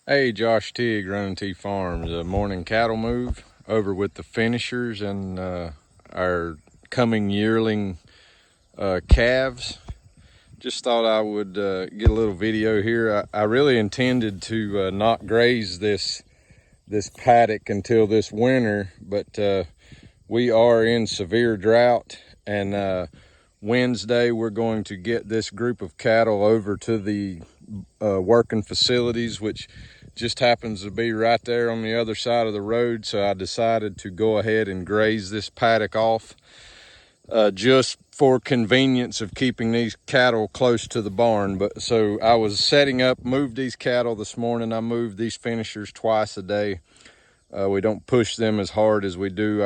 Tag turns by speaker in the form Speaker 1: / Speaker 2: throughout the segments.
Speaker 1: Hey, Josh Tigg, Running T Farms. A morning cattle move over with the finishers and our coming yearling calves. Just thought I would get a little video here. I really intended to not graze this paddock until this winter, but we are in severe drought, and Wednesday we're going to get this group of cattle over to the working facilities, which just happens to be right there on the other side of the road. So I decided to go ahead and graze this paddock off just for convenience of keeping these cattle close to the barn. But so I was setting up, moved these cattle this morning. I moved these finishers twice a day. We don't push them as hard as we do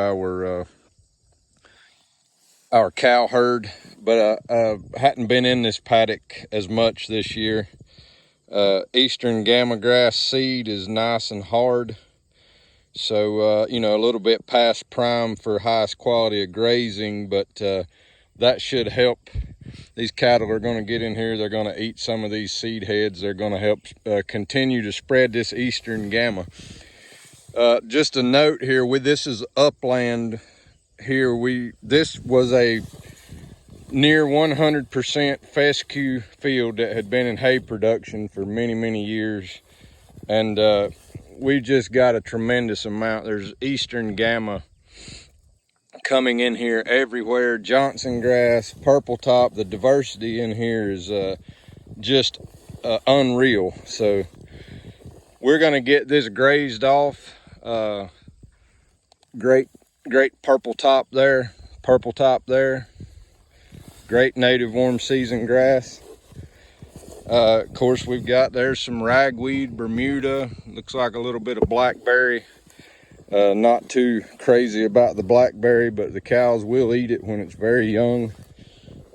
Speaker 1: our cow herd, but I hadn't been in this paddock as much this year. Eastern gamma grass seed is nice and hard, so you know, a little bit past prime for highest quality of grazing, but that should help. These cattle are going to get in here, they're going to eat some of these seed heads, they're going to help continue to spread this Eastern gamma. Just a note here, this is upland here. This was a near 100% fescue field that had been in hay production for many years, and we just got a tremendous amount. There's Eastern gamma coming in here everywhere. Johnson grass, purple top, the diversity in here is just unreal. So we're going to get this grazed off. Great purple top there, great native warm season grass. Of course, there's some ragweed, Bermuda, looks like a little bit of blackberry. Not too crazy about the blackberry, but the cows will eat it when it's very young.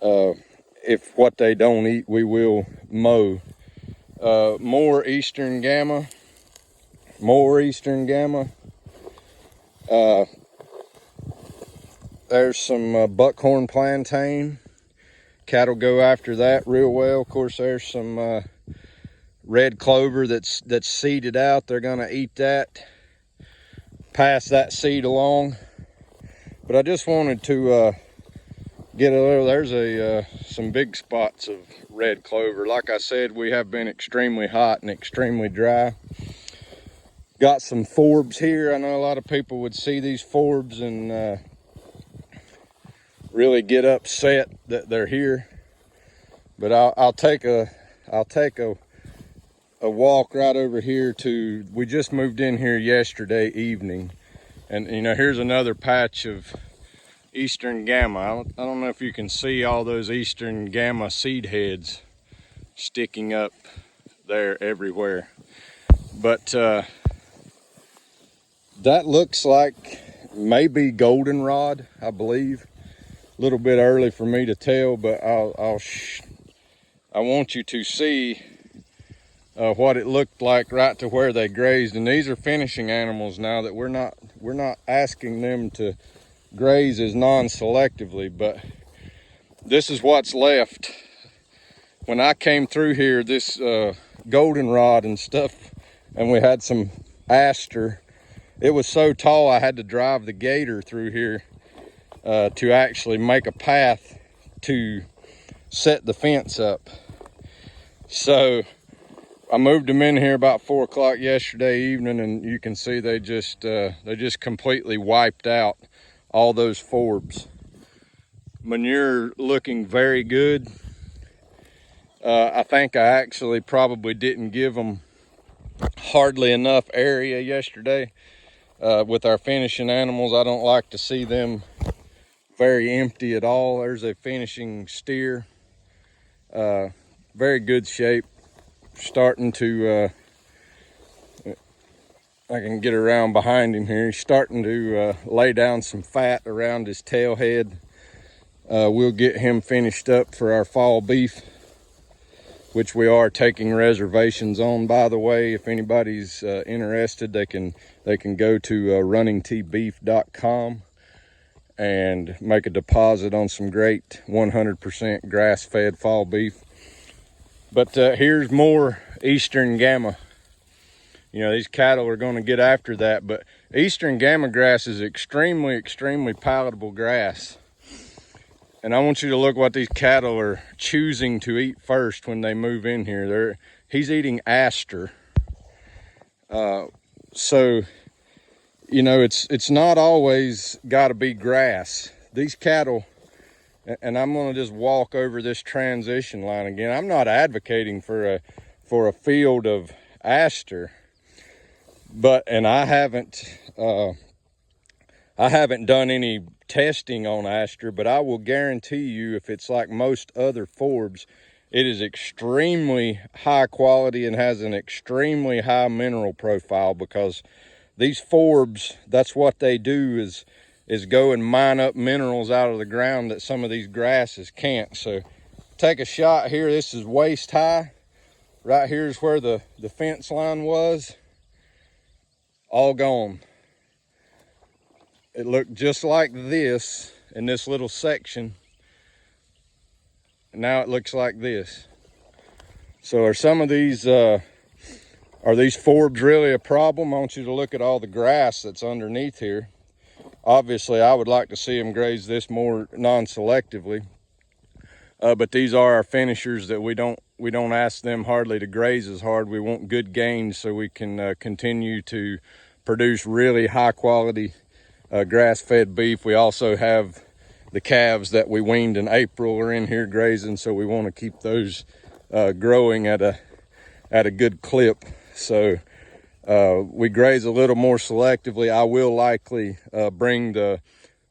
Speaker 1: If what they don't eat, we will mow. More Eastern gamma. There's some buckhorn plantain. Cattle go after that real well. Of course, there's some red clover that's seeded out. They're gonna eat that, pass that seed along. But I just wanted to get a little, there's some big spots of red clover. Like I said, we have been extremely hot and extremely dry. Got some forbs here. I know a lot of people would see these forbs and really get upset that they're here, but I'll take a walk right over here to, we just moved in here yesterday evening, and you know, here's another patch of Eastern gamma. I don't know if you can see all those Eastern gamma seed heads sticking up there everywhere, but that looks like maybe goldenrod, I believe. A little bit early for me to tell, but I want you to see what it looked like right to where they grazed. And these are finishing animals now that we're not asking them to graze as non-selectively, but this is what's left. When I came through here, this goldenrod and stuff, and we had some aster, it was so tall I had to drive the gator through here to actually make a path to set the fence up. So I moved them in here about 4 o'clock yesterday evening, and you can see they just completely wiped out all those forbs. Manure looking very good. I think I actually probably didn't give them hardly enough area yesterday. With our finishing animals, I don't like to see them very empty at all. There's a finishing steer, very good shape, starting to I can get around behind him here. He's starting to lay down some fat around his tail head. We'll get him finished up for our fall beef, which we are taking reservations on, by the way. If anybody's interested, they can go to runningtbeef.com and make a deposit on some great 100% grass-fed fall beef. But here's more Eastern gamma. you know, these cattle are going to get after that. But eastern gamma grass is extremely palatable grass. And I want you to look what these cattle are choosing to eat first when they move in here. He's eating aster. So, you know, it's not always got to be grass. These cattle, and I'm going to just walk over this transition line again. I'm not advocating for a field of aster, and I haven't done any testing on aster, but I will guarantee you, if it's like most other forbs, it is extremely high quality and has an extremely high mineral profile, because these forbs, that's what they do, is go and mine up minerals out of the ground that some of these grasses can't. So take a shot here. This is waist high. Right here is where the fence line was. All gone. It looked just like this in this little section. And now it looks like this. So are some of these, are these forbs really a problem? I want you to look at all the grass that's underneath here. Obviously, I would like to see them graze this more non-selectively. But these are our finishers that we don't ask them hardly to graze as hard. We want good gains so we can continue to produce really high quality grass-fed beef. We also have the calves that we weaned in April are in here grazing, so we want to keep those growing at a good clip. So we graze a little more selectively. I will likely bring the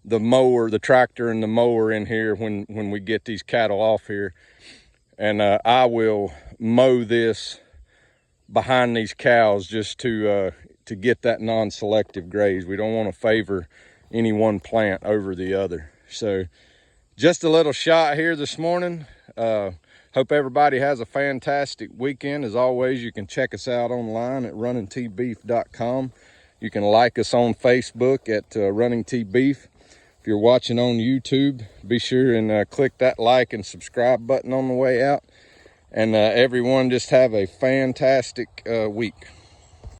Speaker 1: mower, the tractor and the mower in here when we get these cattle off here, and I will mow this behind these cows just to get that non-selective graze. We don't want to favor any one plant over the other. So just a little shot here this morning. Hope everybody has a fantastic weekend. As always, you can check us out online at runningtbeef.com. You can like us on Facebook at Running T Beef. If you're watching on YouTube, be sure and click that like and subscribe button on the way out. And everyone just have a fantastic week.